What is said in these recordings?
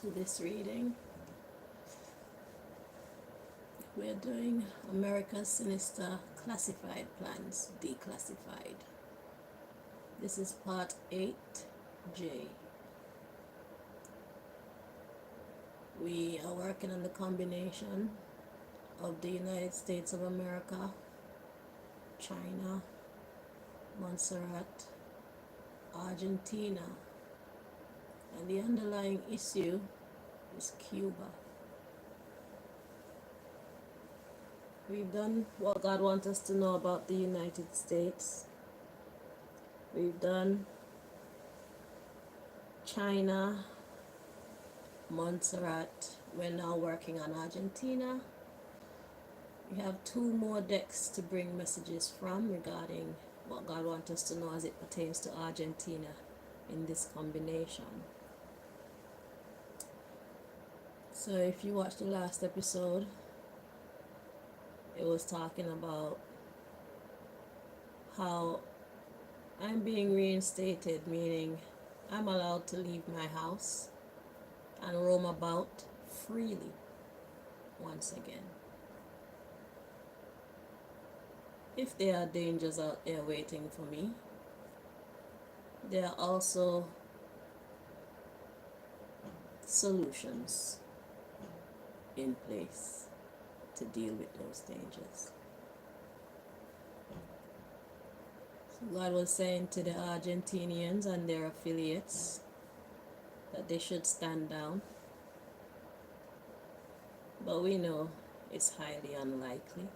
to this reading. We're doing America's Sinister Classified Plans, Declassified. This is part 8J. We are working on the combination of the United States of America, China, Montserrat, Argentina, and the underlying issue is Cuba. We've done what God wants us to know about the United States. We've done China, Montserrat. We're now working on Argentina. We have 2 more decks to bring messages from regarding what God wants us to know as it pertains to Argentina in this combination. So if you watched the last episode, it was talking about how I'm being reinstated, meaning I'm allowed to leave my house and roam about freely once again. If there are dangers out there waiting for me, there are also solutions in place to deal with those dangers. So God was saying to the Argentinians and their affiliates that they should stand down, but we know it's highly unlikely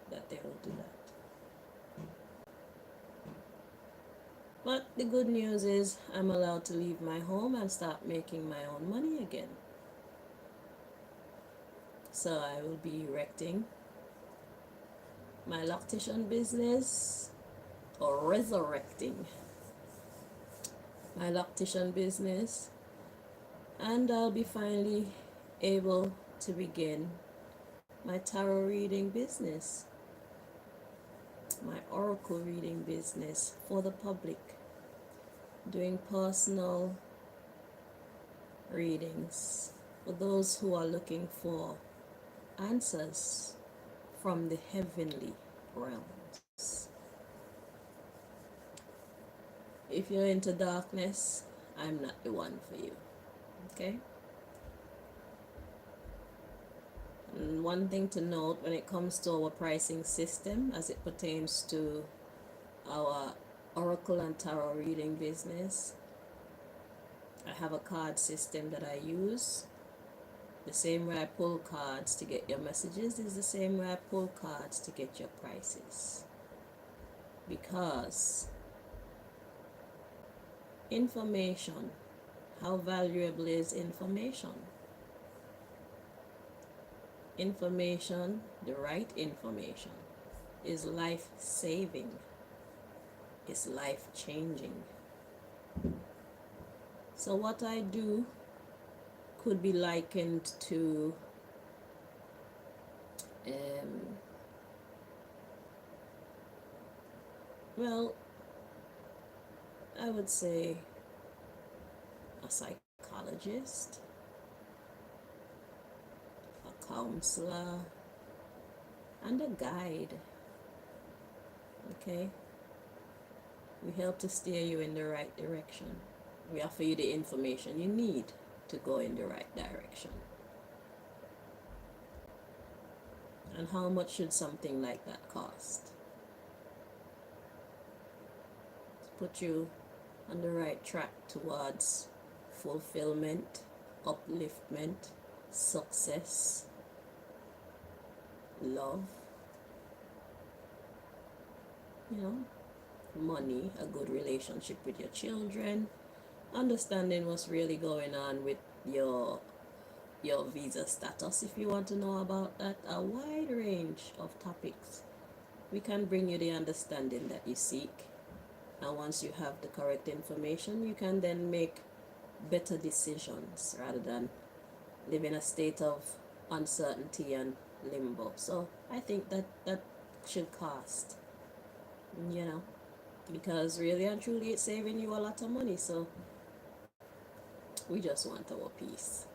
that they will do that. But the good news is I'm allowed to leave my home and start making my own money again. So I will be erecting my lactation business, or resurrecting my lactation business, and I'll be finally able to begin my tarot reading business, my oracle reading business for the public, doing personal readings for those who are looking for answers from the heavenly realms. If you're into darkness, I'm not the one for you. Okay? And one thing to note when it comes to our pricing system as it pertains to our oracle and tarot reading business, I have a card system that I use. The same way I pull cards to get your messages is the same way I pull cards to get your prices. Because information, how valuable is information? Information, the right information, is life-saving, is life-changing. So what I do could be likened to well, I would say a psychologist, a counselor, and a guide. Okay? We help to steer you in the right direction. We offer you the information you need to go in the right direction. And how much should something like that cost? To put you on the right track towards fulfillment, upliftment, success, love, money, a good relationship with your children, understanding what's really going on with your visa status, if you want to know about that. A wide range of topics. We can bring you the understanding that you seek, and once you have the correct information, you can then make better decisions rather than live in a state of uncertainty and limbo. So I think that should cost, because really and truly it's saving you a lot of money. So we just want our peace.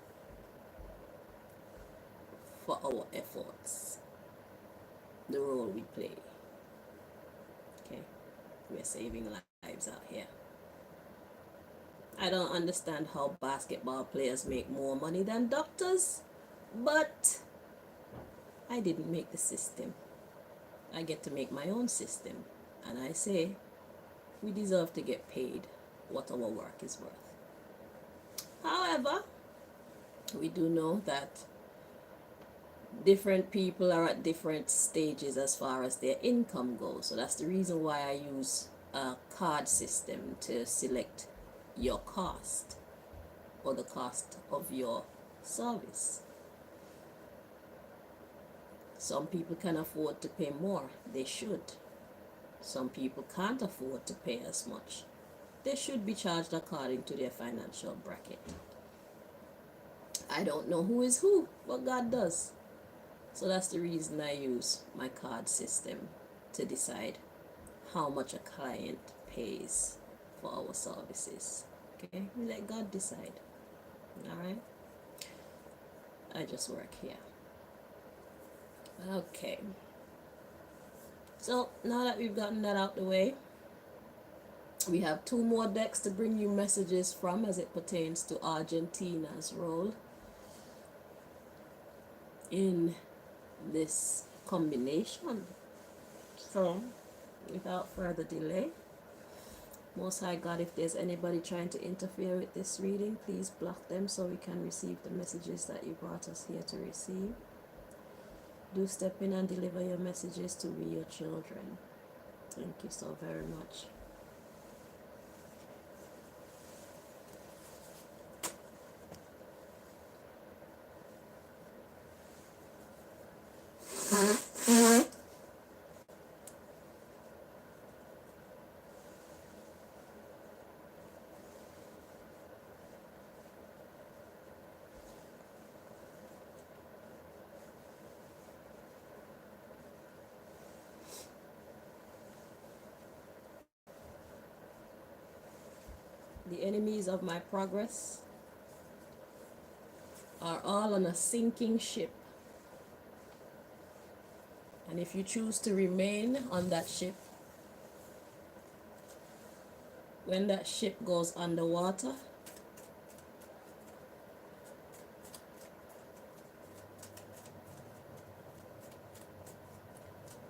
for our efforts, the role we play. Okay, we're saving lives out here. I don't understand how basketball players make more money than doctors, but I didn't make the system. I get to make my own system, and I say we deserve to get paid what our work is worth. However, we do know that different people are at different stages as far as their income goes. So that's the reason why I use a card system to select your cost or the cost of your service. Some people can afford to pay more. They should. Some people can't afford to pay as much. They should be charged according to their financial bracket. I don't know who is who, but God does. So that's the reason I use my card system to decide how much a client pays for our services. Okay, we let God decide. Alright, I just work here. Okay, so now that we've gotten that out the way, we have 2 more decks to bring you messages from as it pertains to Argentina's role in this combination. So, without further delay, Most High God, if there's anybody trying to interfere with this reading, please block them so we can receive the messages that you brought us here to receive. Do step in and deliver your messages to we, your children. Thank you so very much. The enemies of my progress are all on a sinking ship. And if you choose to remain on that ship, when that ship goes underwater,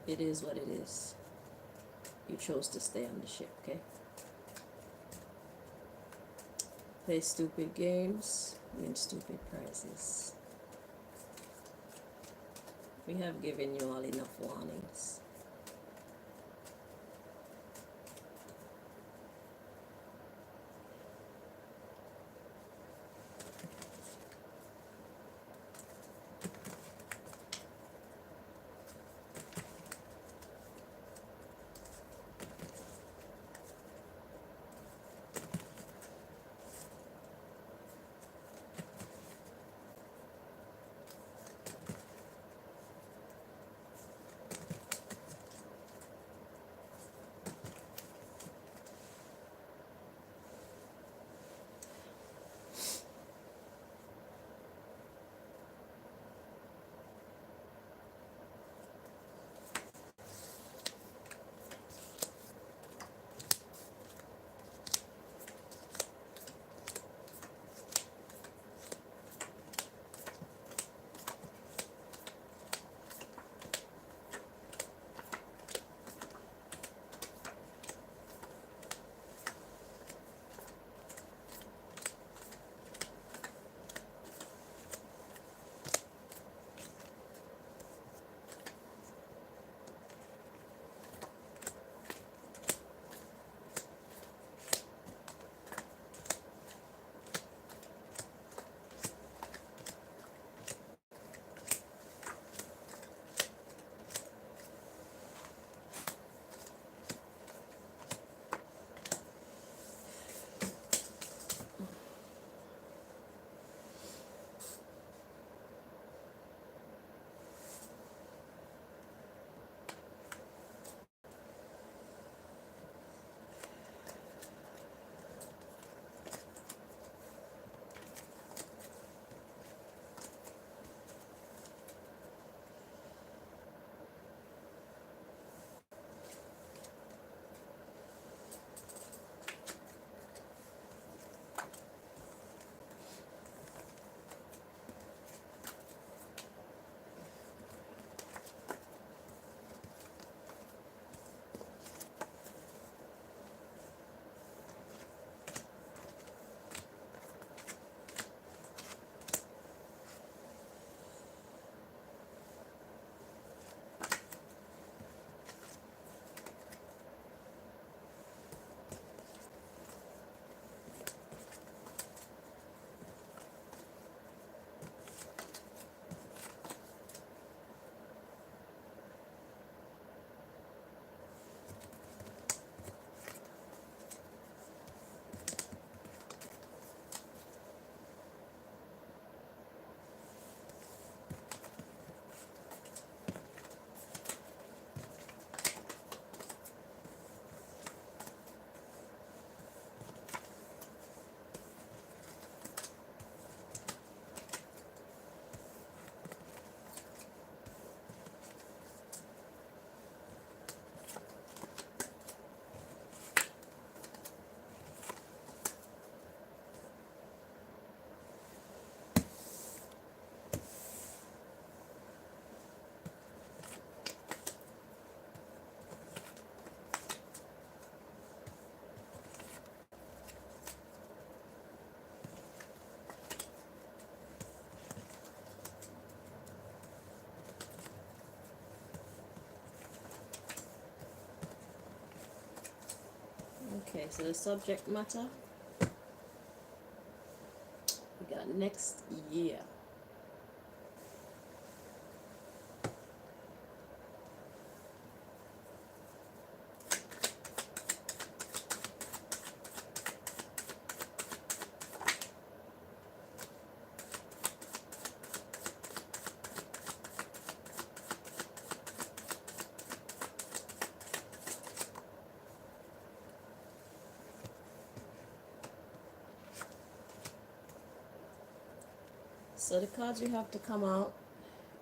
it is what it is. You chose to stay on the ship, okay? Play stupid games, win stupid prizes. We have given you all enough warnings. Okay, so the subject matter, we got next year. So the cards you have to come out,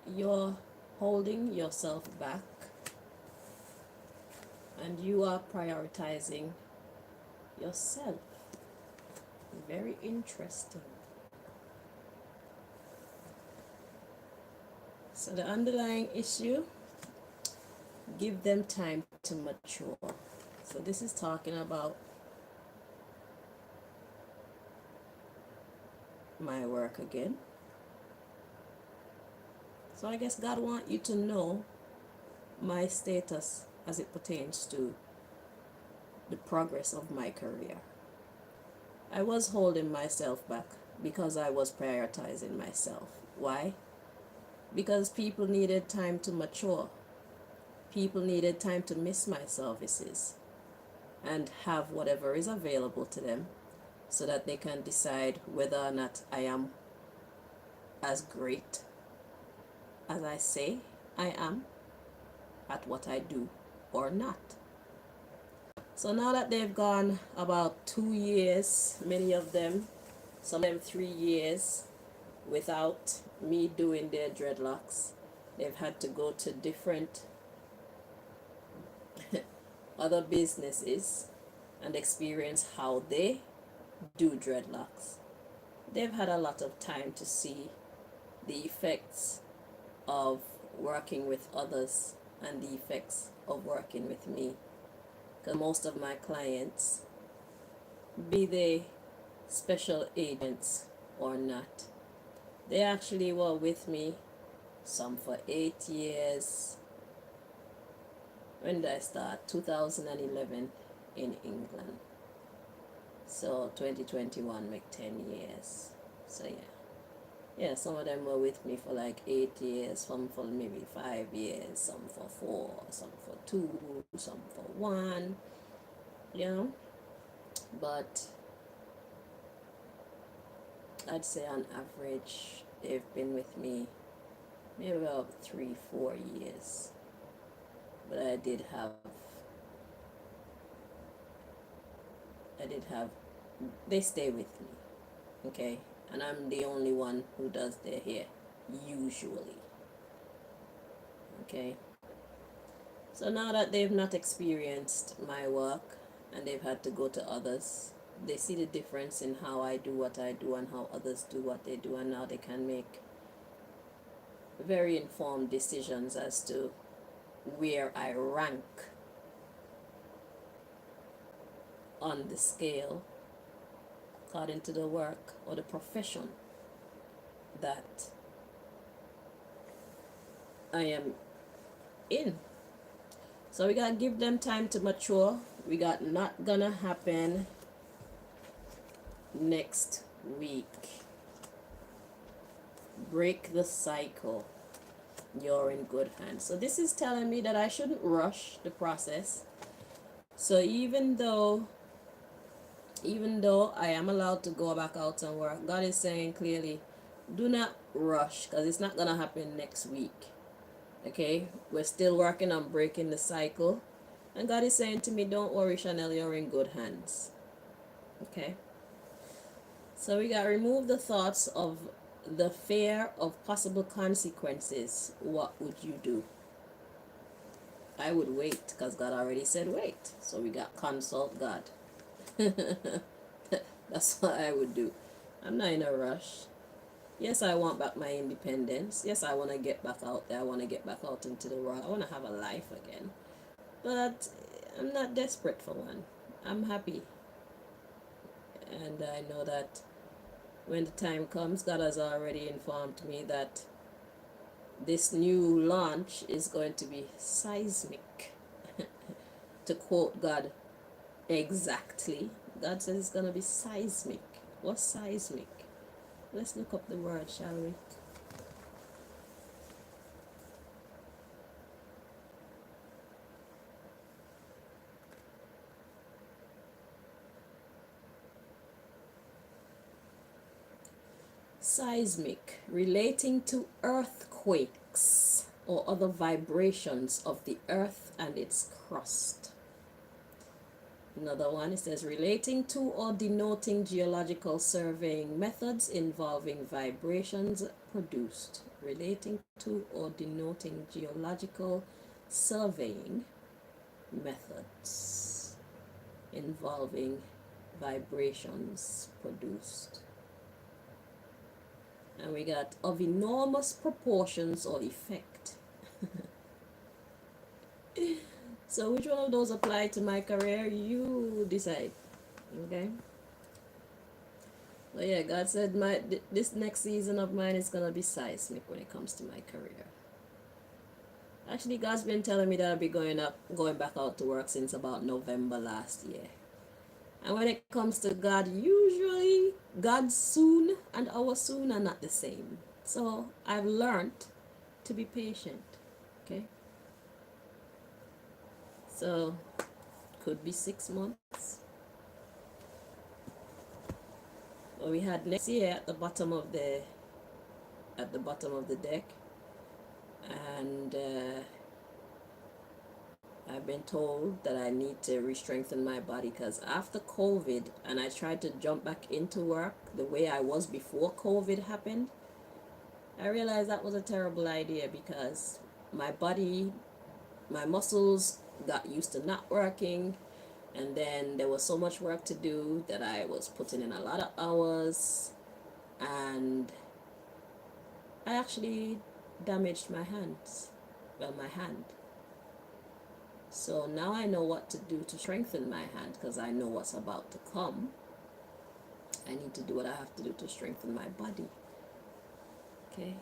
you're holding yourself back and you are prioritizing yourself. Very interesting. So the underlying issue, give them time to mature. So this is talking about my work again. So I guess God wants you to know my status as it pertains to the progress of my career. I was holding myself back because I was prioritizing myself. Why? Because people needed time to mature. People needed time to miss my services and have whatever is available to them so that they can decide whether or not I am as great as I say I am at what I do or not. So now that they've gone about 2 years, many of them, some of them 3 years, without me doing their dreadlocks, they've had to go to different other businesses and experience how they do dreadlocks. They've had a lot of time to see the effects of working with others and the effects of working with me. Because most of my clients, be they special agents or not, they actually were with me, some for 8 years. When did I start? 2011 in England. So 2021 make 10 years. So yeah, some of them were with me for like 8 years, some for maybe 5 years, some for 4, some for 2, some for 1, but I'd say on average they've been with me maybe about 3-4 years. But I did have they stay with me, okay, and I'm the only one who does their hair usually, okay. So now that they've not experienced my work and they've had to go to others, they see the difference in how I do what I do and how others do what they do, and now they can make very informed decisions as to where I rank on the scale according to the work or the profession that I am in. So we gotta give them time to mature. We got not gonna happen next week. Break the cycle. You're in good hands. So this is telling me that I shouldn't rush the process. So even though I am allowed to go back out and work, God is saying clearly, do not rush, because it's not going to happen next week. Okay? We're still working on breaking the cycle. And God is saying to me, don't worry, Chanel, you're in good hands. Okay? So we got to remove the thoughts of the fear of possible consequences. What would you do? I would wait, because God already said wait. So we got consult God. That's what I would do. I'm not in a rush. Yes, I want back my independence. Yes, I want to get back out there. I want to get back out into the world. I want to have a life again. But I'm not desperate for one. I'm happy. And I know that when the time comes, God has already informed me that this new launch is going to be seismic, to quote God. Exactly. God says it's gonna be seismic. What's seismic? Let's look up the word, shall we? Seismic, relating to earthquakes or other vibrations of the earth and its crust. Another one, it says relating to or denoting geological surveying methods involving vibrations produced. Relating to or denoting geological surveying methods involving vibrations produced. And we got of enormous proportions or effect. So which one of those apply to my career? You decide. Okay. Well, yeah, God said this next season of mine is gonna be seismic when it comes to my career. Actually, God's been telling me that I'll be going back out to work since about November last year. And when it comes to God, usually God's soon and our soon are not the same. So I've learned to be patient. Okay. So could be 6 months. Well, we had next year at the bottom of the deck, and I've been told that I need to re-strengthen my body because after COVID, and I tried to jump back into work the way I was before COVID happened, I realized that was a terrible idea because my body, my muscles got used to not working, and then there was so much work to do that I was putting in a lot of hours, and I actually damaged my hands. Well, my hand. So now I know what to do to strengthen my hand because I know what's about to come. I need to do what I have to do to strengthen my body. Okay.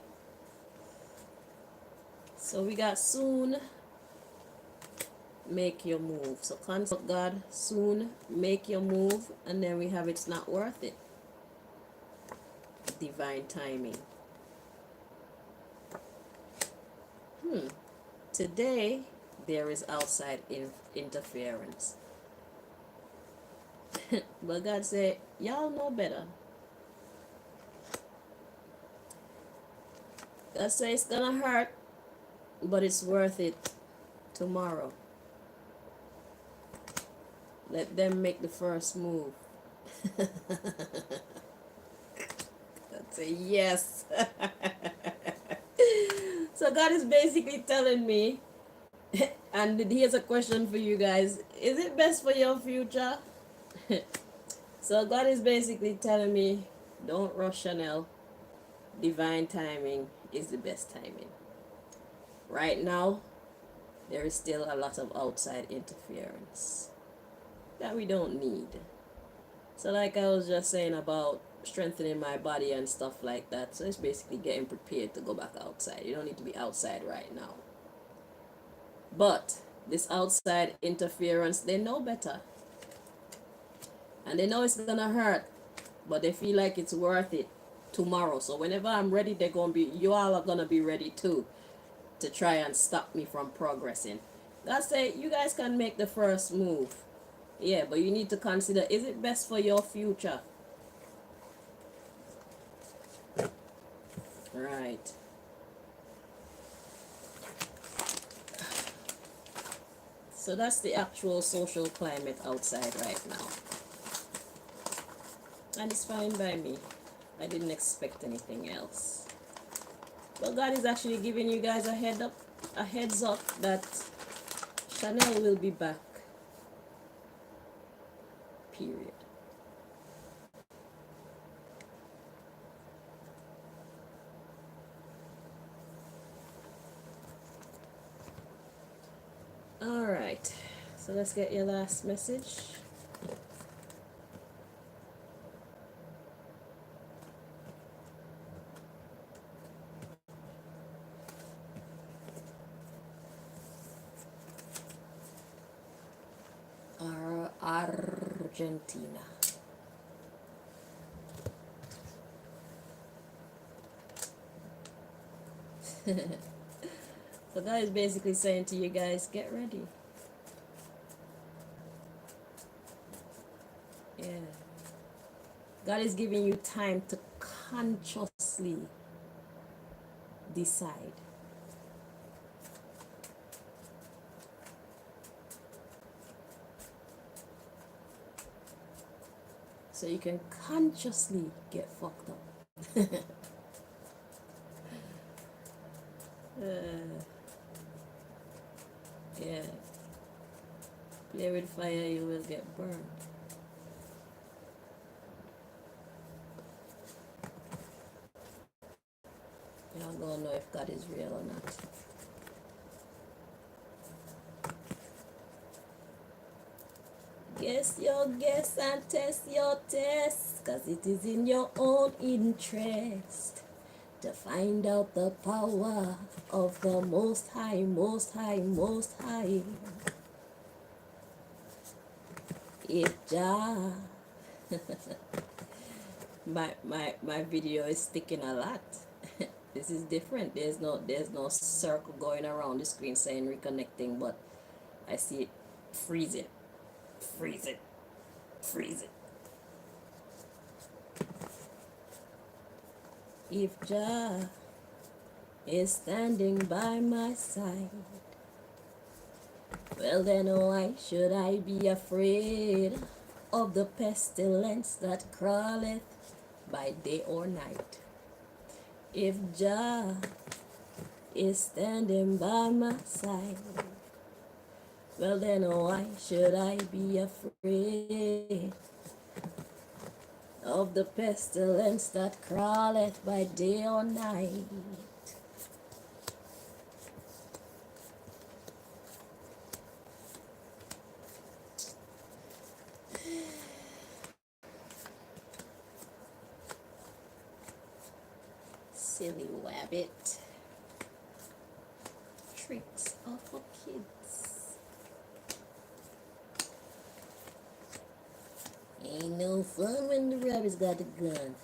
So we got soon, make your move. So consult God, soon, make your move. And then we have it's not worth it. Divine timing. Today, there is outside interference. But God said, y'all know better. God said it's gonna hurt, but it's worth it tomorrow. Let them make the first move. God say yes. So God is basically telling me, and here's a question for you guys: is it best for your future? So God is basically telling me, don't rush, Chanel. Divine timing is the best timing. Right now, there is still a lot of outside interference that we don't need. So like I was just saying about strengthening my body and stuff like that. So it's basically getting prepared to go back outside. You don't need to be outside right now. But this outside interference, they know better. And they know it's gonna hurt, but they feel like it's worth it tomorrow. So whenever I'm ready, you all are gonna be ready too, to try and stop me from progressing. God say you guys can make the first move. Yeah, but you need to consider, is it best for your future? Right. So that's the actual social climate outside right now. And it's fine by me. I didn't expect anything else. But God is actually giving you guys a heads up that Chanel will be back. Period. Alright. So let's get your last message. Argentina. So God is basically saying to you guys, get ready. Yeah. God is giving you time to consciously decide. So you can consciously get fucked up. Yeah. Play with fire, you will get burned. Y'all gonna know if God is real or not. Guess your guess and test your test, 'cause it is in your own interest to find out the power of the Most High, Most High, Most High. If Jah, my video is sticking a lot. This is different. There's no circle going around the screen saying reconnecting, but I see it freeze it, freeze it, freeze it. If Jah is standing by my side, well then why should I be afraid of the pestilence that crawleth by day or night? If Jah is standing by my side, well then why should I be afraid of the pestilence that crawleth by day or night? Silly rabbit. Tricks are for kids. Ain't no fun when the rabbit's got a gun.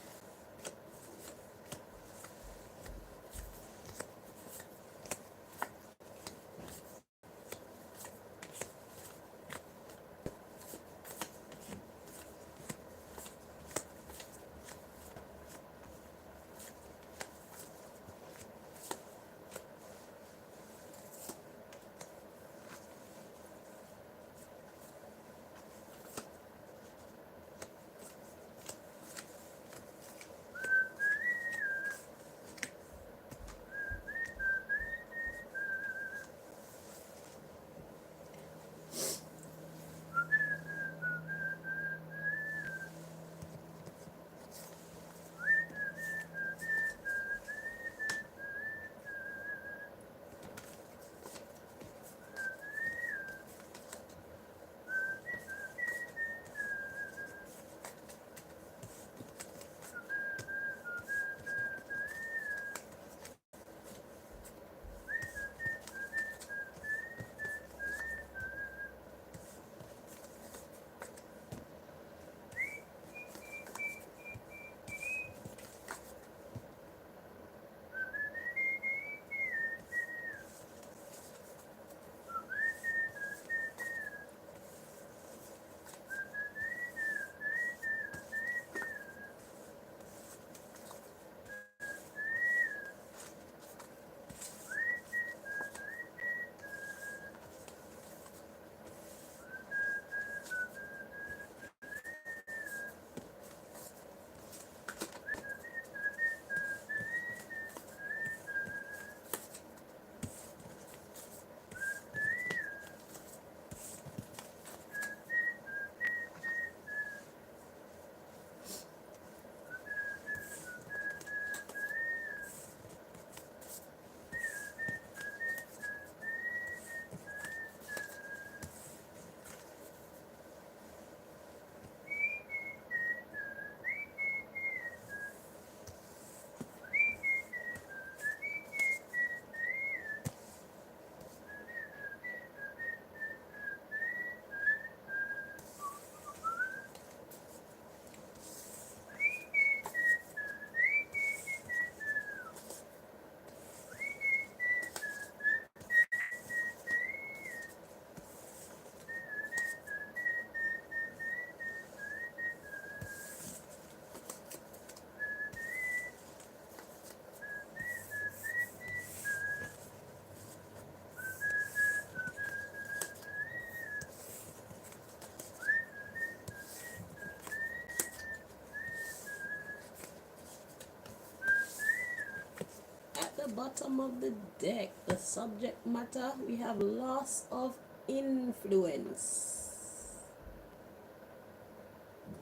bottom of the deck, the subject matter, we have loss of influence.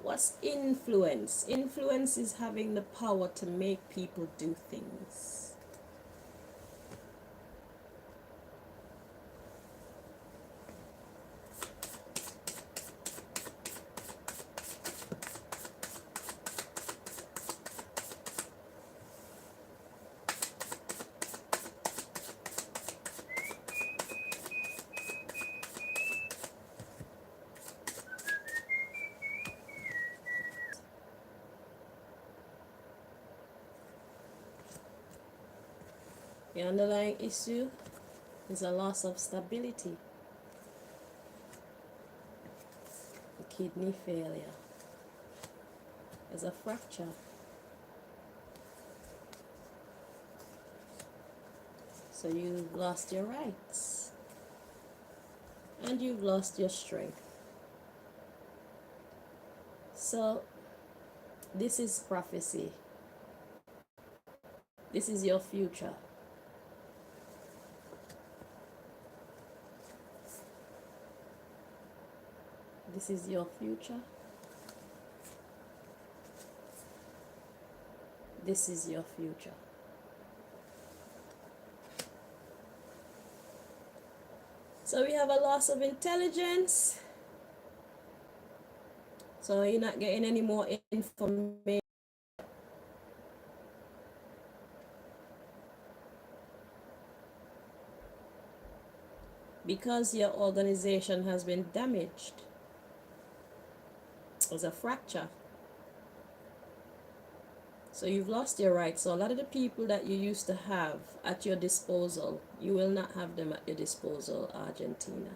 What's influence? Influence is having the power to make people do things. The underlying issue is a loss of stability, a kidney failure, there's a fracture. So you've lost your rights and you've lost your strength. So this is prophecy. This is your future. This is your future. This is your future. So we have a loss of intelligence. So you're not getting any more information. Because your organization has been damaged. There's a fracture. So you've lost your rights. So a lot of the people that you used to have at your disposal, you will not have them at your disposal, Argentina.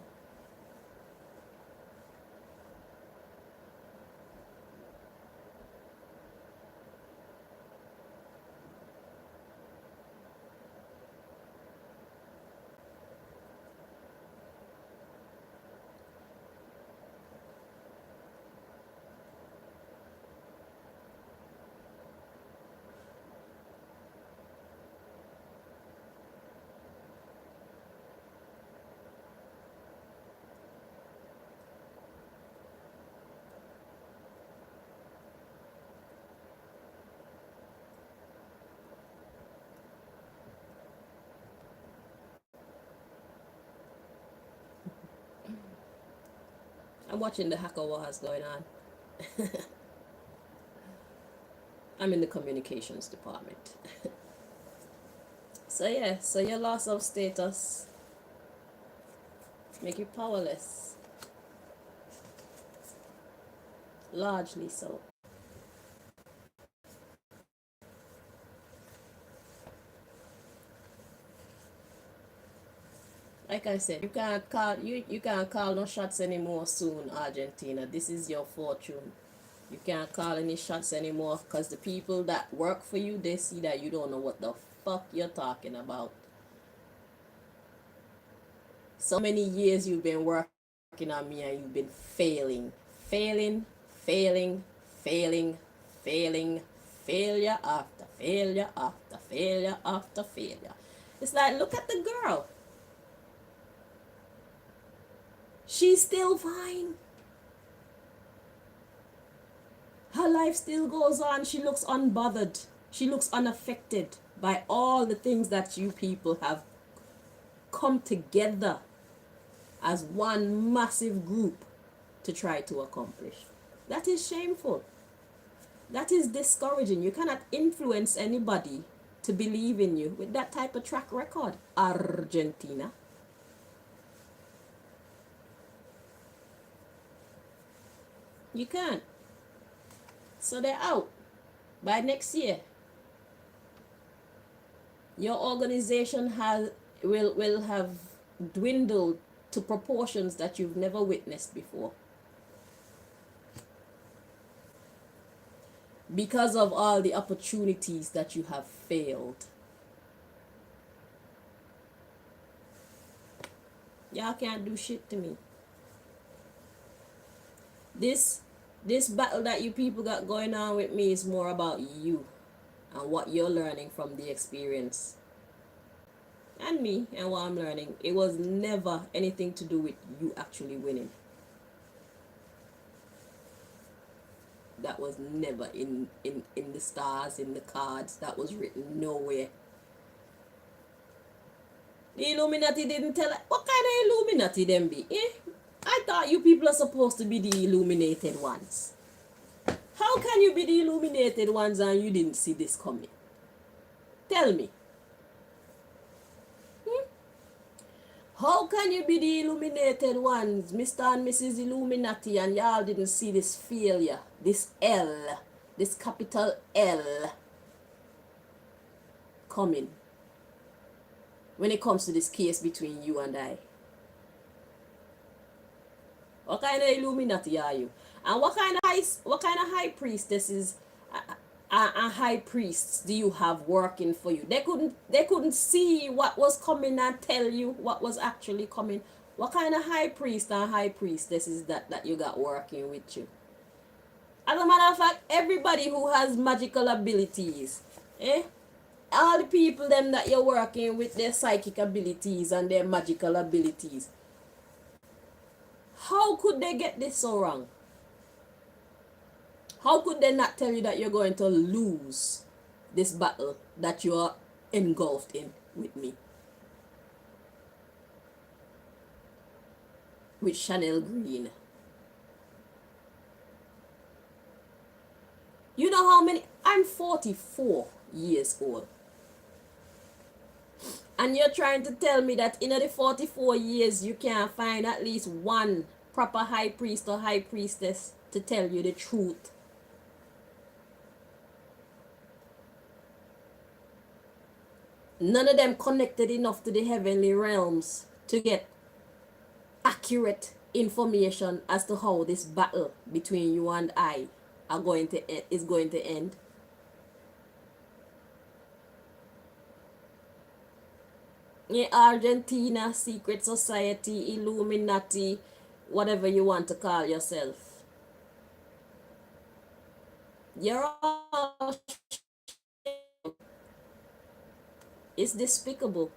I'm watching the hacker wars going on. I'm in the communications department. So yeah, so your loss of status make you powerless. Largely so. Like I said, you can't call no shots anymore soon, Argentina. This is your fortune. You can't call any shots anymore because the people that work for you, they see that you don't know what the fuck you're talking about. So many years you've been working on me and you've been failing, failing, failing, failing, failing, failure after failure after failure after failure. It's like, look at the girl. She's still fine. Her life still goes on. She looks unbothered. She looks unaffected by all the things that you people have come together as one massive group to try to accomplish. That is shameful. That is discouraging. You cannot influence anybody to believe in you with that type of track record, Argentina. You can't. So they're out by next year. Your organization will have dwindled to proportions that you've never witnessed before. Because of all the opportunities that you have failed. Y'all can't do shit to me. This battle that you people got going on with me is more about you and what you're learning from the experience. and me and what I'm learning, it was never anything to do with you actually winning. That was never in the stars, in the cards. That was written nowhere. The Illuminati didn't tell us. What kind of Illuminati them be? I thought you people are supposed to be the illuminated ones. How can you be the illuminated ones and you didn't see this coming? Tell me. How can you be the illuminated ones, Mr. and Mrs. Illuminati, and y'all didn't see this failure, this L, this capital L coming when it comes to this case between you and I? What kind of Illuminati are you? And what kind of high priestess is high priests do you have working for you? They couldn't see what was coming and tell you what was actually coming. What kind of high priest and high priestess is that you got working with you? As a matter of fact, everybody who has magical abilities, all the people them that you're working with, their psychic abilities and their magical abilities, how could they get this so wrong? How could they not tell you that you're going to lose this battle that you are engulfed in with me? With Chanel Green. You know how many? I'm 44 years old. And you're trying to tell me that in the 44 years you can't find at least one proper high priest or high priestess to tell you the truth. None of them connected enough to the heavenly realms to get accurate information as to how this battle between you and I is going to end. Yeah, Argentina, secret society, Illuminati, whatever you want to call yourself. You're all, it's despicable.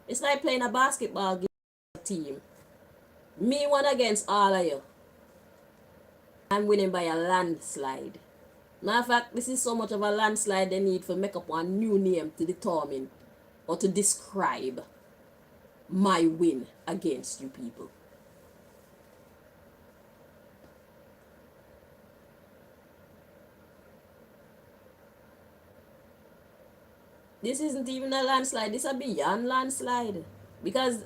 It's like playing a basketball team. Me one against all of you. I'm winning by a landslide. Matter of fact, this is so much of a landslide they need to make up one new name to determine or to describe my win against you people. This isn't even a landslide. This is a beyond landslide. Because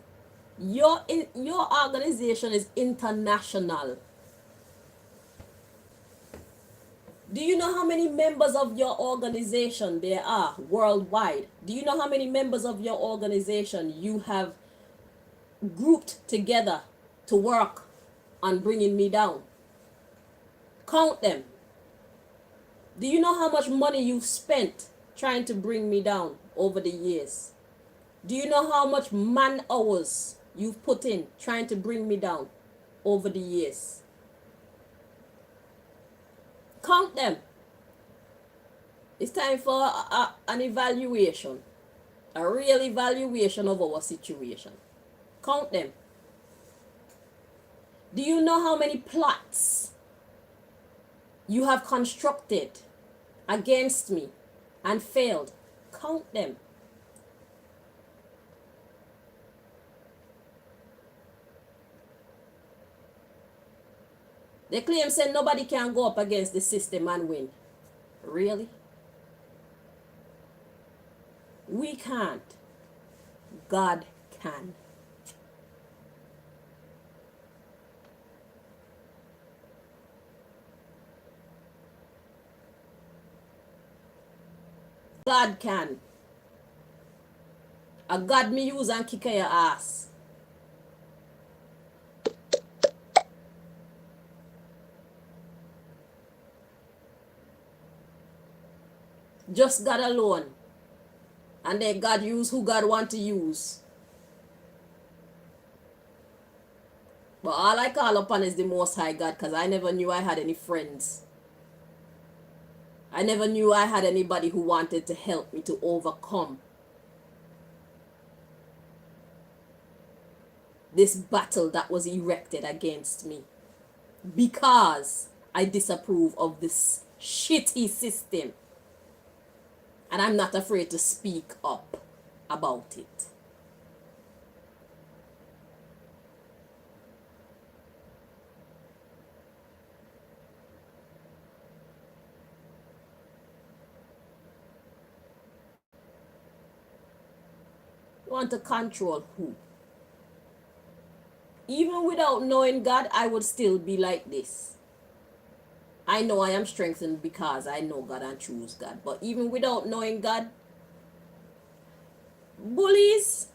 your organization is international. Do you know how many members of your organization there are worldwide? Do you know how many members of your organization you have grouped together to work on bringing me down? Count them. Do you know how much money you've spent trying to bring me down over the years? Do you know how much man hours you've put in trying to bring me down over the years? Count them. It's time for an evaluation, a real evaluation of our situation. Count them. Do you know how many plots you have constructed against me and failed? Count them. They claim say nobody can go up against the system and win. Really? We can't. God can. God can. A God me use and kick your ass. Just God alone. And then God use who God want to use. But all I call upon is the Most High God, because I never knew I had any friends. I never knew I had anybody who wanted to help me to overcome this battle that was erected against me because I disapprove of this shitty system. And I'm not afraid to speak up about it. You want to control who? Even without knowing God, I would still be like this. I know I am strengthened because I know God and choose God. But even without knowing God, bullies,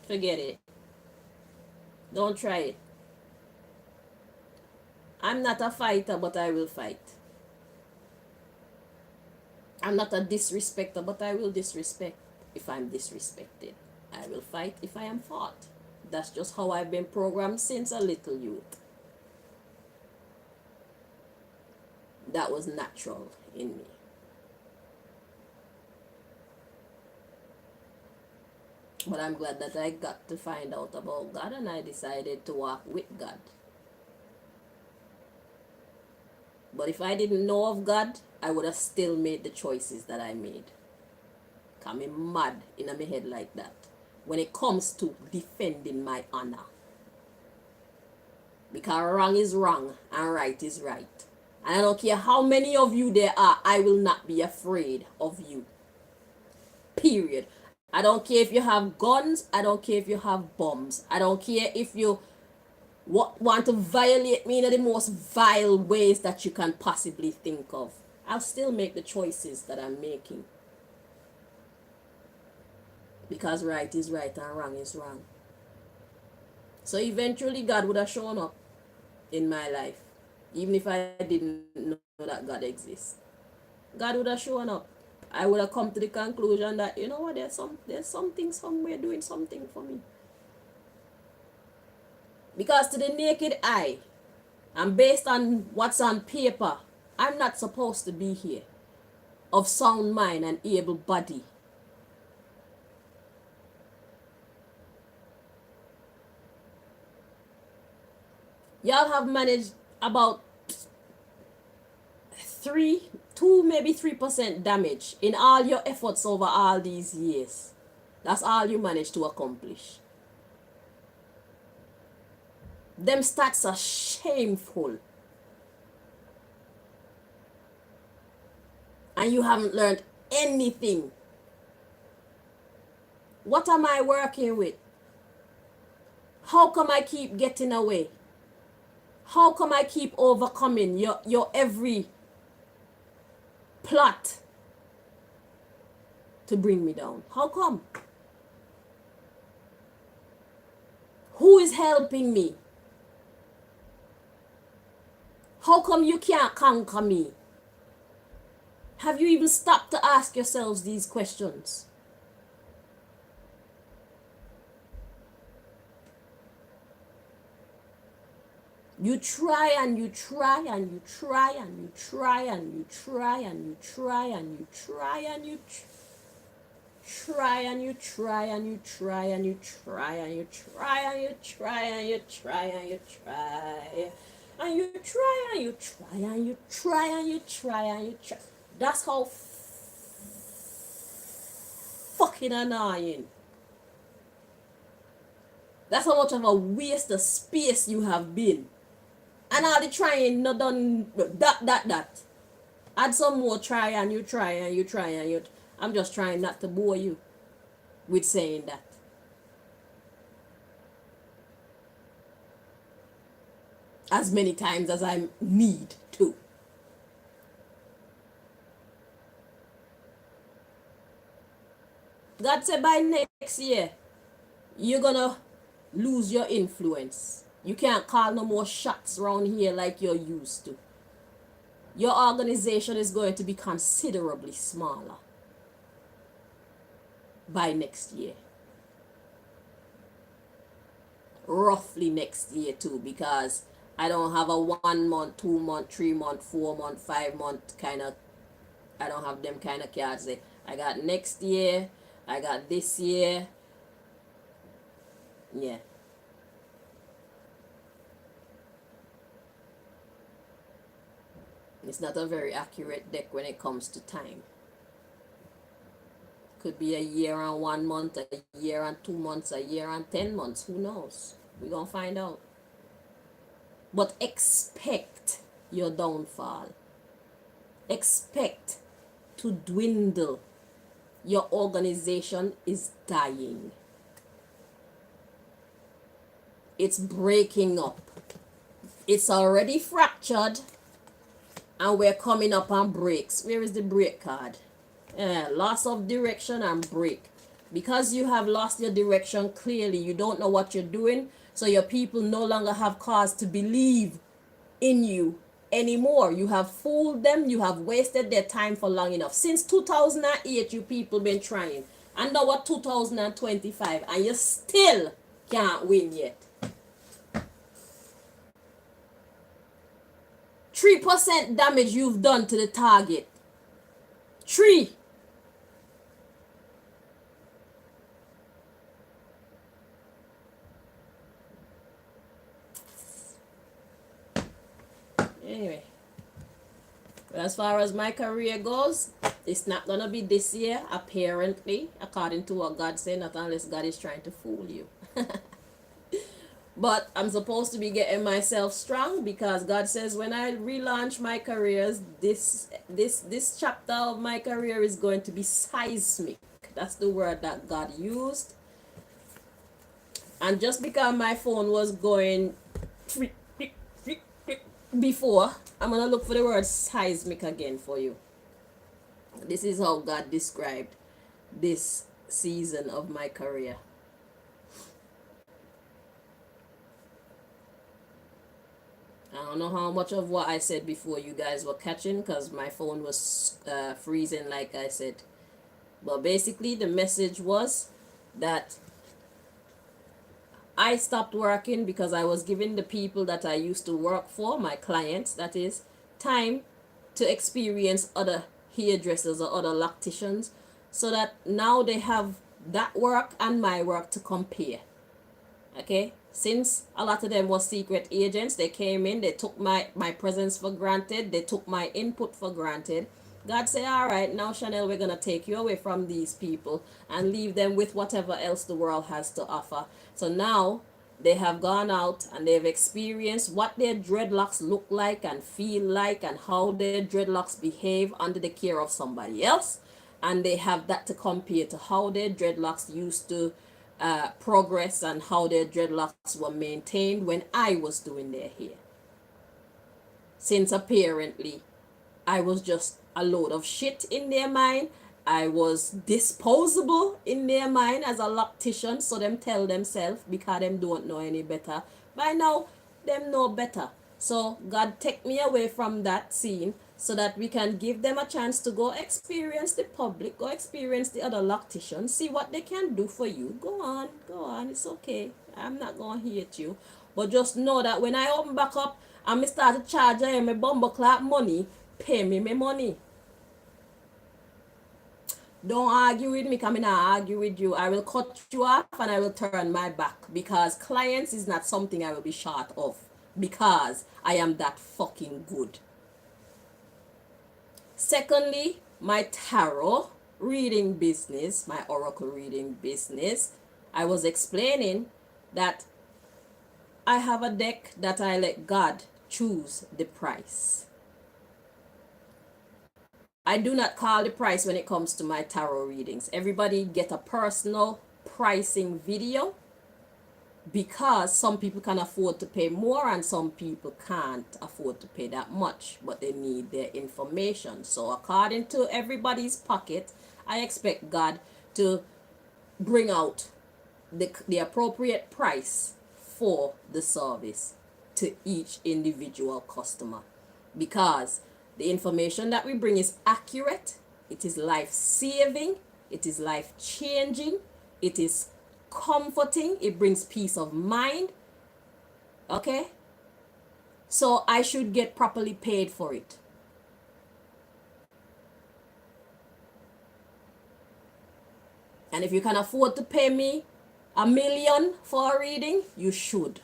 forget it. Don't try it. I'm not a fighter, but I will fight. I'm not a disrespecter, but I will disrespect if I'm disrespected. I will fight if I am fought. That's just how I've been programmed since a little youth. That was natural in me. But I'm glad that I got to find out about God and I decided to walk with God. But if I didn't know of God, I would have still made the choices that I made. I'm mad in my head like that when it comes to defending my honor. Because wrong is wrong and right is right. And I don't care how many of you there are, I will not be afraid of you. Period. I don't care if you have guns. I don't care if you have bombs. I don't care if you want to violate me in the most vile ways that you can possibly think of. I'll still make the choices that I'm making. Because right is right and wrong is wrong. So eventually God would have shown up in my life. Even if I didn't know that God exists. God would have shown up. I would have come to the conclusion that, you know what, there's something somewhere doing something for me. Because to the naked eye, and based on what's on paper, I'm not supposed to be here. Of sound mind and able body. Y'all have managed about 2, maybe 3% damage in all your efforts over all these years. That's all you managed to accomplish. Them stats are shameful. And you haven't learned anything. What am I working with? How come I keep getting away? How come I keep overcoming your every plot to bring me down? How come? Who is helping me? How come you can't conquer me? Have you even stopped to ask yourselves these questions? You try and you try and you try and you try and you try and you try and you try and you try and you try and you try and you try and you try and you try and you try and you try and you try and you try and you try and you try and you try. That's how fucking annoying. That's how much of a waste of space you have been. And all the trying not done that. Add some more try and you try and you try and you. I'm just trying not to bore you with saying that. As many times as I need to. God said by next year, you're gonna lose your influence. You can't call no more shots around here like you're used to. Your organization is going to be considerably smaller by next year. Roughly next year too, because I don't have a 1 month, 2 month, 3 month, 4 month, 5 month kind of, I don't have them kind of cards there. I got next year, I got this year, Yeah. It's not a very accurate deck when it comes to time. Could be a year and 1 month, a year and 2 months, a year and 10 months. Who knows? We're going to find out. But expect your downfall. Expect to dwindle. Your organization is dying. It's breaking up. It's already fractured. And we're coming up on breaks. Where is the break card? Loss of direction and break. Because you have lost your direction clearly, you don't know what you're doing, so your people no longer have cause to believe in you anymore. You have fooled them, you have wasted their time for long enough. Since 2008, you people been trying. And now what 2025, and you still can't win yet. 3% damage you've done to the target. 3. Anyway, as far as my career goes, it's not gonna be this year, apparently, according to what God said, not unless God is trying to fool you. But I'm supposed to be getting myself strong, because God says when I relaunch my careers, this chapter of my career is going to be seismic. That's the word that God used. And just because my phone was going before, I'm gonna look for the word seismic again for you. This is how God described this season of my career. I don't know how much of what I said before you guys were catching, because my phone was freezing, like I said. But basically, the message was that I stopped working because I was giving the people that I used to work for, my clients, that is, time to experience other hairdressers or other locticians, so that now they have that work and my work to compare. Okay, since a lot of them were secret agents, they came in, they took my presence for granted, they took my input for granted. God said, all right, now Chanel, we're gonna take you away from these people and leave them with whatever else the world has to offer. So now they have gone out and they've experienced what their dreadlocks look like and feel like, and how their dreadlocks behave under the care of somebody else, and they have that to compare to how their dreadlocks used to progress and how their dreadlocks were maintained when I was doing their hair. Since apparently I was just a load of shit in their mind, I was disposable in their mind as a loctician, so them tell themselves, because them don't know any better. By now, them know better. So God take me away from that scene so that we can give them a chance to go experience the public, go experience the other locticians, see what they can do for you. Go on, it's okay. I'm not going to hate you. But just know that when I open back up and me start to charge my bumble clap money, pay me my money. Don't argue with me, because I'm not argue with you. I will cut you off and I will turn my back, because clients is not something I will be short of, because I am that fucking good. Secondly, my tarot reading business, my oracle reading business, I was explaining that I have a deck that I let God choose the price. I do not call the price when it comes to my tarot readings. Everybody get a personal pricing video, because some people can afford to pay more and some people can't afford to pay that much, but they need their information. So according to everybody's pocket, I expect God to bring out the appropriate price for the service to each individual customer, because the information that we bring is accurate, it is life-saving, it is life-changing, it is comforting, it brings peace of mind. Okay? So I should get properly paid for it. And if you can afford to pay me $1 million for a reading, you should.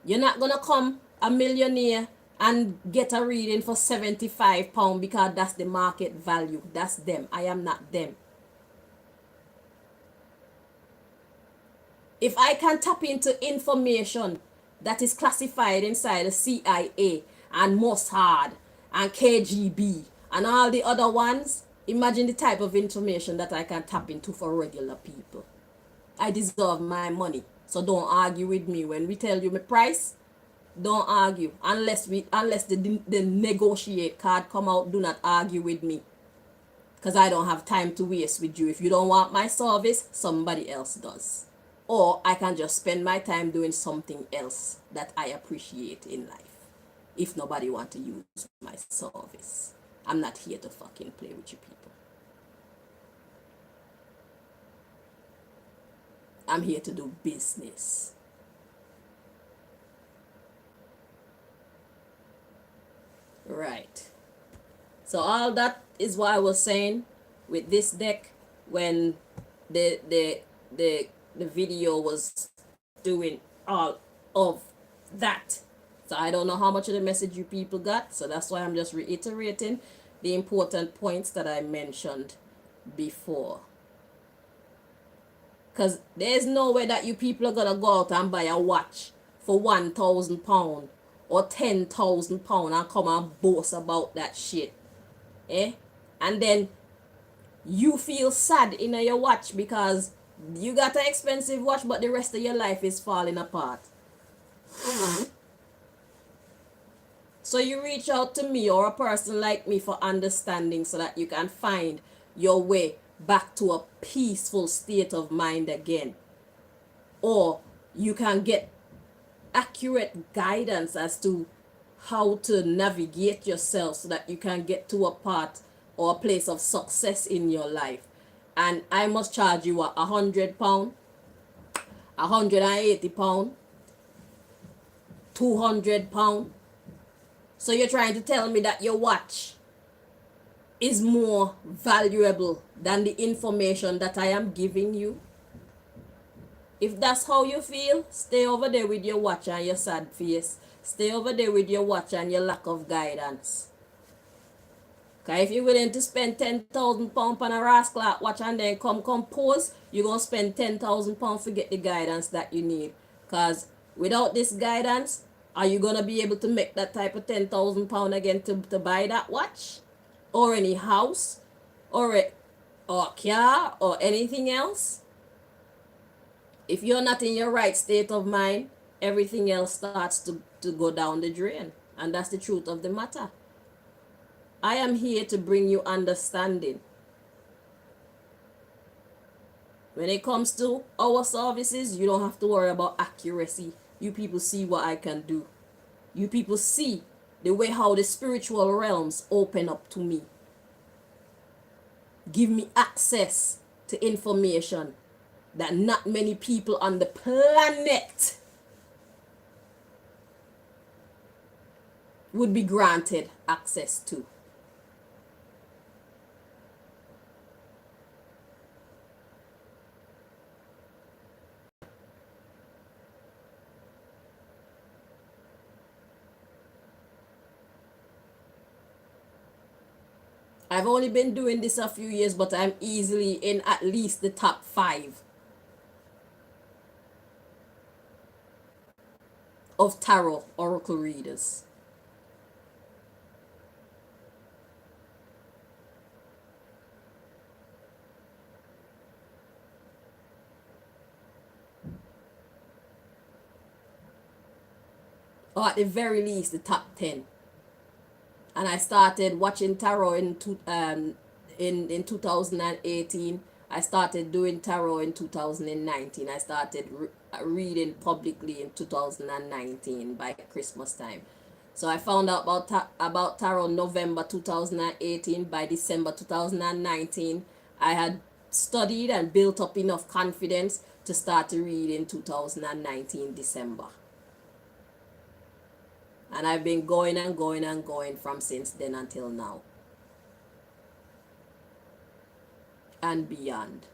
You're not gonna come a millionaire and get a reading for £75 because that's the market value. That's them. I am not them. If I can tap into information that is classified inside the CIA and Mossad and KGB and all the other ones, imagine the type of information that I can tap into for regular people. I deserve my money. So don't argue with me. When we tell you my price, don't argue. Unless the negotiate card come out, do not argue with me. Because I don't have time to waste with you. If you don't want my service, somebody else does. Or I can just spend my time doing something else that I appreciate in life. If nobody want to use my service. I'm not here to fucking play with you people. I'm here to do business. Right. So all that is what I was saying with this deck when the video was doing all of that. So I don't know how much of the message you people got. So that's why I'm just reiterating the important points that I mentioned before. Because there's no way that you people are going to go out and buy a watch for £1,000 or £10,000 and come and boast about that shit. Eh? And then you feel sad in your watch because you got an expensive watch but the rest of your life is falling apart. So you reach out to me or a person like me for understanding so that you can find your way back to a peaceful state of mind again. Or you can get accurate guidance as to how to navigate yourself so that you can get to a part or a place of success in your life. And I must charge you £100, £180, £200. So you're trying to tell me that your watch is more valuable than the information that I am giving you? If that's how you feel, stay over there with your watch and your sad face. Stay over there with your watch and your lack of guidance. Okay, if you're willing to spend £10,000 on a rascal watch and then come compose, you're going to spend £10,000 to get the guidance that you need. Because without this guidance, are you going to be able to make that type of £10,000 again to buy that watch? Or any house? Or a car? Or anything else? If you're not in your right state of mind, everything else starts to go down the drain. And that's the truth of the matter. I am here to bring you understanding. When it comes to our services, you don't have to worry about accuracy. You people see what I can do. You people see the way how the spiritual realms open up to me. Give me access to information that not many people on the planet would be granted access to. I've only been doing this a few years, but I'm easily in at least the top 5 of tarot oracle readers. Or at the very least, the top 10. And I started watching tarot in 2018. I started doing tarot in 2019. I started reading publicly in 2019 by Christmas time. So I found out about tarot November 2018. By December 2019, I had studied and built up enough confidence to start to read in 2019 December. And I've been going and going and going from since then until now. And beyond.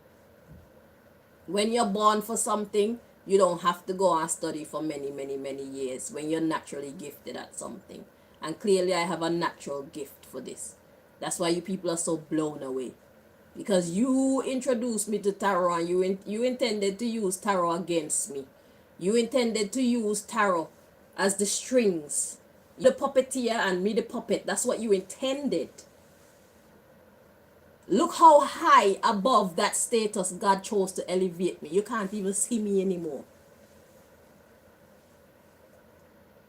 When you're born for something, you don't have to go and study for many, many, many years when you're naturally gifted at something. And clearly I have a natural gift for this. That's why you people are so blown away. Because you introduced me to tarot, and you intended to use tarot against me. You intended to use tarot as the strings. The puppeteer and me the puppet. That's what you intended. Look how high above that status God chose to elevate me. You can't even see me anymore.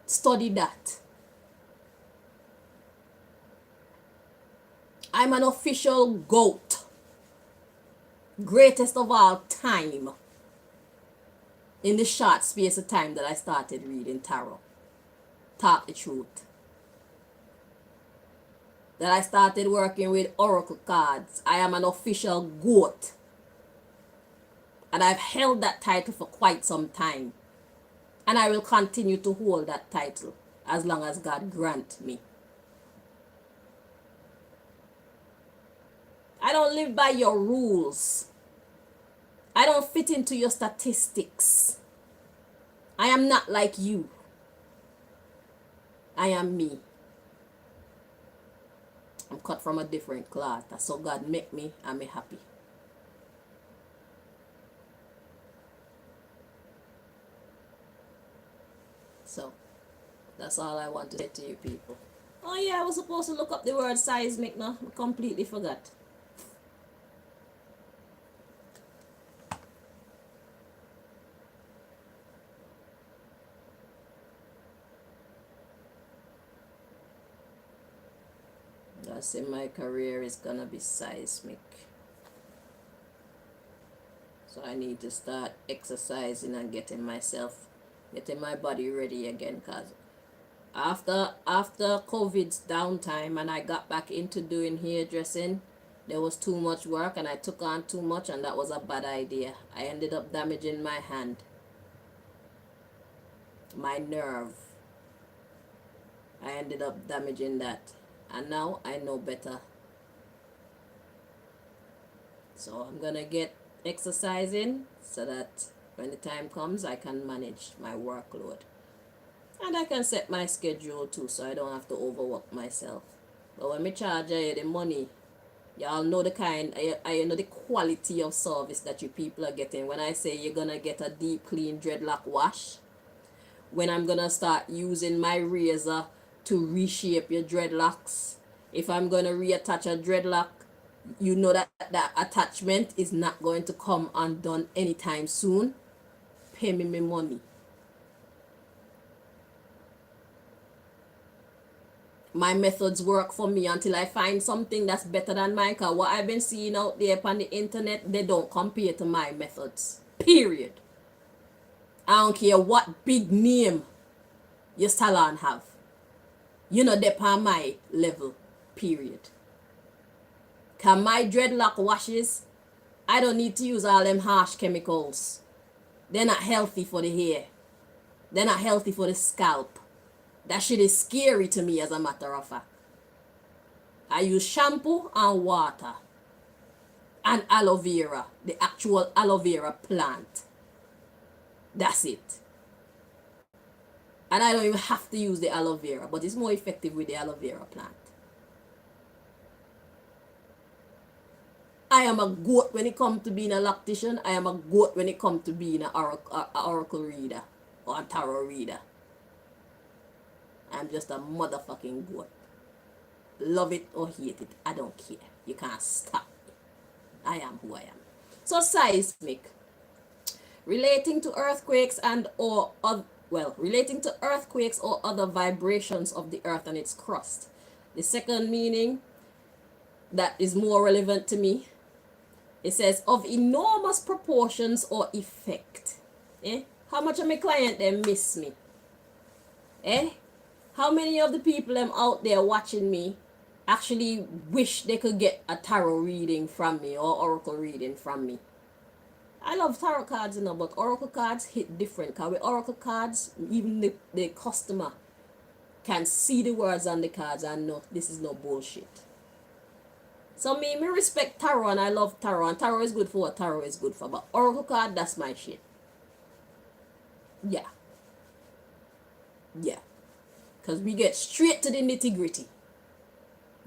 Study that. I'm an official GOAT. Greatest of all time. In the short space of time that I started reading tarot. Talk the truth. That I started working with oracle cards. I am an official GOAT. And I've held that title for quite some time. And I will continue to hold that title as long as God grant me. I don't live by your rules. I don't fit into your statistics. I am not like you. I am me. I'm cut from a different cloth. That's how God make me, and me happy. So, that's all I want to say to you people. Oh yeah, I was supposed to look up the word seismic now. I completely forgot. I say my career is gonna be seismic. So I need to start exercising and getting my body ready again, cause after COVID's downtime and I got back into doing hairdressing, there was too much work and I took on too much, and that was a bad idea. I ended up damaging my hand, my nerve. I ended up damaging that. And now I know better. So I'm gonna get exercising so that when the time comes I can manage my workload. And I can set my schedule too, so I don't have to overwork myself. But when me charge you the money, y'all know the kind, I know the quality of service that you people are getting. When I say you're gonna get a deep clean dreadlock wash, when I'm gonna start using my razor to reshape your dreadlocks. If I'm going to reattach a dreadlock, you know that that attachment is not going to come undone anytime soon. Pay me my money. My methods work for me until I find something that's better than mine. Because what I've been seeing out there on the internet, they don't compare to my methods. Period. I don't care what big name your salon have. You know, they're on my level, period. Cause my dreadlock washes, I don't need to use all them harsh chemicals. They're not healthy for the hair. They're not healthy for the scalp. That shit is scary to me, as a matter of fact. I use shampoo and water. And aloe vera, the actual aloe vera plant. That's it. And I don't even have to use the aloe vera, but it's more effective with the aloe vera plant. I am a goat when it comes to being a lactician. I am a goat when it comes to being an oracle reader or a tarot reader. I'm just a motherfucking goat. Love it or hate it, I don't care. You can't stop me. I am who I am. So seismic. Relating to earthquakes relating to earthquakes or other vibrations of the earth and its crust. The second meaning that is more relevant to me, it says of enormous proportions or effect. How much of my client they miss me? How many of the people them out there watching me actually wish they could get a tarot reading from me or oracle reading from me? I love tarot cards, but oracle cards hit different. Because with oracle cards, even the customer can see the words on the cards and know this is no bullshit. So me respect tarot and I love tarot, and tarot is good for what tarot is good for. But oracle card, that's my shit. Yeah. Yeah. Because we get straight to the nitty gritty.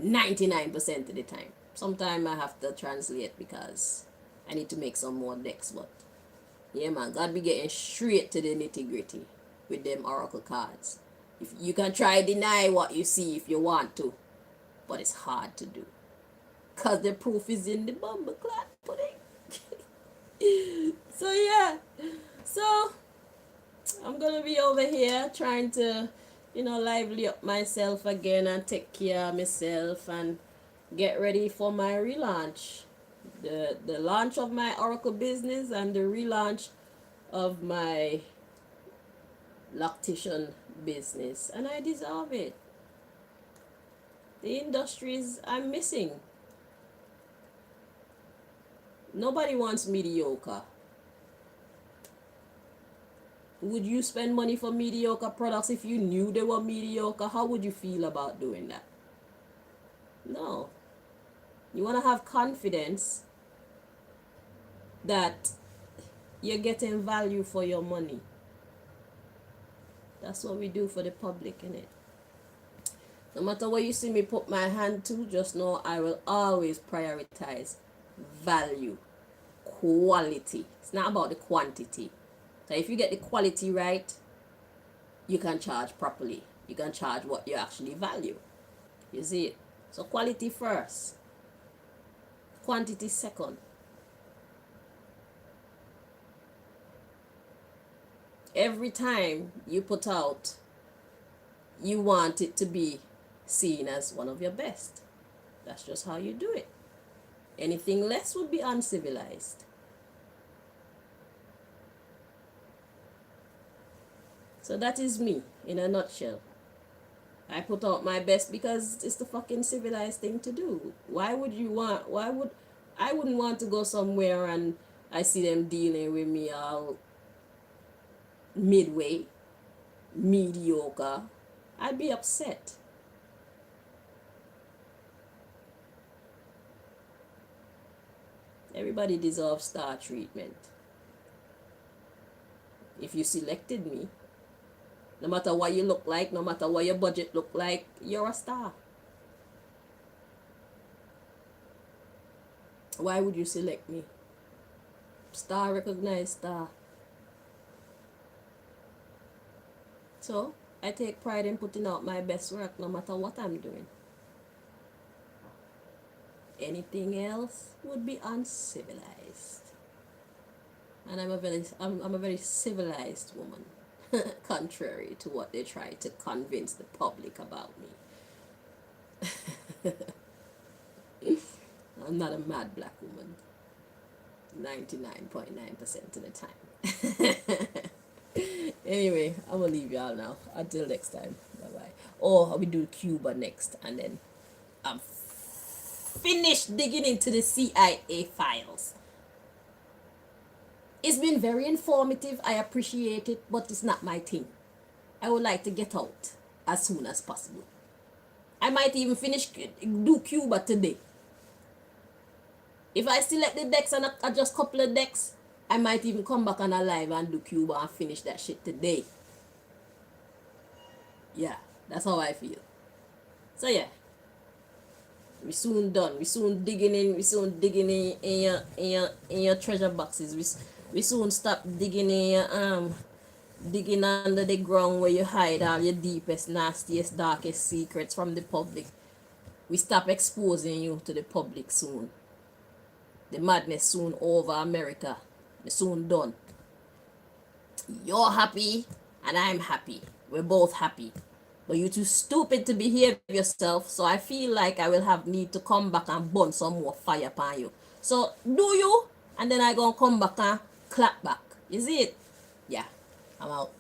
99% of the time. Sometimes I have to translate because I need to make some more decks, but yeah man, God be getting straight to the nitty gritty with them oracle cards. If you can try deny what you see if you want to, but it's hard to do. Cause the proof is in the bumbleclad pudding. So yeah. So I'm gonna be over here trying to, lively up myself again and take care of myself and get ready for my relaunch. The launch of my Oracle business and the relaunch of my lactation business. And I deserve it. The industries I'm missing. Nobody wants mediocre. Would you spend money for mediocre products if you knew they were mediocre? How would you feel about doing that? No. You want to have confidence that you're getting value for your money. That's what we do for the public, innit? No matter what you see me put my hand to, just know I will always prioritize value, quality. It's not about the quantity. So if you get the quality right, you can charge properly. You can charge what you actually value. You see it? So quality first, quantity second. Every time you put out, you want it to be seen as one of your best. That's just how you do it. Anything less would be uncivilized. So that is me in a nutshell. I put out my best because it's the fucking civilized thing to do. I wouldn't want to go somewhere and I see them dealing with me all midway, mediocre. I'd be upset. Everybody deserves star treatment. If you selected me, no matter what you look like, no matter what your budget look like, you're a star. Why would you select me? Star, recognized star. So, I take pride in putting out my best work no matter what I'm doing. Anything else would be uncivilized. And I'm a very civilized woman. Contrary to what they try to convince the public about me. I'm not a mad black woman 99.9% of the time. Anyway, I'm gonna leave y'all now. Until next time. Bye bye. Or we do Cuba next, and then I'm finished digging into the CIA files. It's been very informative. I appreciate it, but it's not my thing. I would like to get out as soon as possible. I might even do Cuba today. If I select the decks and adjust a couple of decks, I might even come back on a live and do Cuba and finish that shit today. Yeah, that's how I feel. So yeah, we soon done. We soon digging in your treasure boxes. We soon stop digging digging under the ground where you hide all your deepest, nastiest, darkest secrets from the public. We stop exposing you to the public soon. The madness soon over, America. We're soon done. You're happy and I'm happy. We're both happy. But you're too stupid to behave yourself, so I feel like I will have need to come back and burn some more fire upon you. So do you, and then I gonna come back and clap back. You see it? Yeah, I'm out.